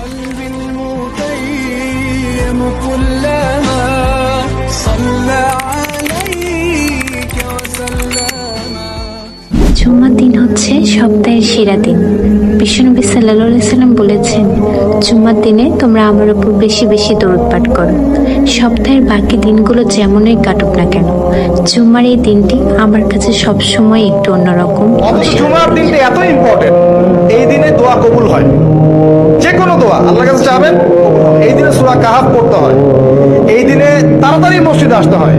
قلبي المتيم كلما صلى عليك وسلم। জুম্মার দিন হচ্ছে সপ্তাহের সেরা দিন। বিশ্বনবী সাল্লাল্লাহু আলাইহি সাল্লাম বলেছেন, জুম্মার দিনে তোমরা আমার উপর বেশি বেশি দরুদ পাঠ করো। সপ্তাহের বাকি দিনগুলো যেমনই কাটুক না কেন, জুম্মার এই দিনটি আমার কাছে সবসময় একটু অন্যরকম। জুমার দিনটা এত ইম্পর্টেন্ট, এই দিনে দোয়া কবুল হয়। যে কোনো দোয়া আল্লাহর কাছে চাবেন, এই দিনে সূরা কাহাফ পড়তে হয়। এই দিনে তাড়াতাড়ি মসজিদে আসতে হয়,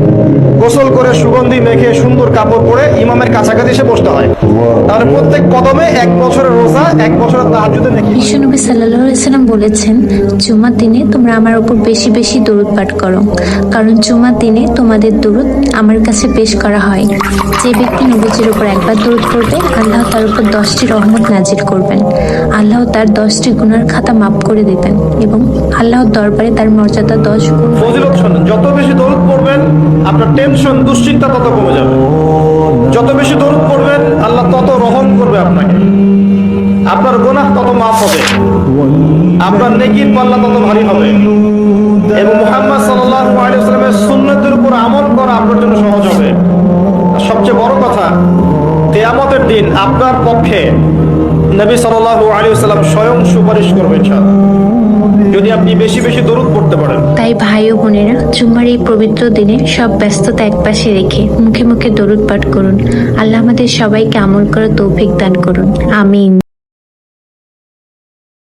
গোসল করে সুগন্ধি মেখে সুন্দর কাপড় পরে ইমামের কাছাকাছি এসে বসতে হয়। তাহলে প্রত্যেক কদমে 1 বছরের রোজা, 1 বছরের তাহাজ্জুদের নেকি। বিশ্বনবী সাল্লাল্লাহু আলাইহি সাল্লাম বলেছেন, জুম্মার দিনে তোমরা আমার উপর বেশি বেশি দরুদ পাঠ করো, কারণ জুম্মার দিনে তোমাদের দরুদ আমার কাছে পেশ করা হয়। যে ব্যক্তি নবীজির উপর একবার দরুদ করবে, আল্লাহ তার উপর 10টি রহমত নাজিল করবেন। আল্লাহ তার 10টি গুনার খাতা মাফ করে দিবেন এবং আল্লাহর দরবারে তার মর্যাদা 10 গুণ। ফজিলত শুনুন, যত বেশি দরুদ পড়বেন আপনার টেনশন দুশ্চিন্তা তত কমে যাবে। যত বেশি দরুদ পড়বেন আল্লাহ তত রহম করবে আপনাকে, আপনার গুনাহ তত মাফ হবে, আপনার নেকির পাল্লা তত ভারী হবে এবং মুহাম্মদ সাল্লাল্লাহু আলাইহি ওয়াসাল্লামের সুন্নতের উপর আমল করা আপনার জন্য সহজ হবে। আর সবচেয়ে বড় কথা, কিয়ামতের দিন আপনার পক্ষে নবী সাল্লাল্লাহু আলাইহি ওয়াসাল্লাম স্বয়ং সুপারিশ করবেন ইনশাআল্লাহ, যদি আপনি বেশি বেশি দরুদ পড়তে পারেন। তাই ভাই ও বোনেরা, জুম্মার এই পবিত্র দিনে সব ব্যস্ততা একপাশে রেখে মুখে মুখে দরুদ পাঠ করুন। আল্লাহ আমাদের সবাইকে আমল করার তৌফিক দান করুন। আমিন।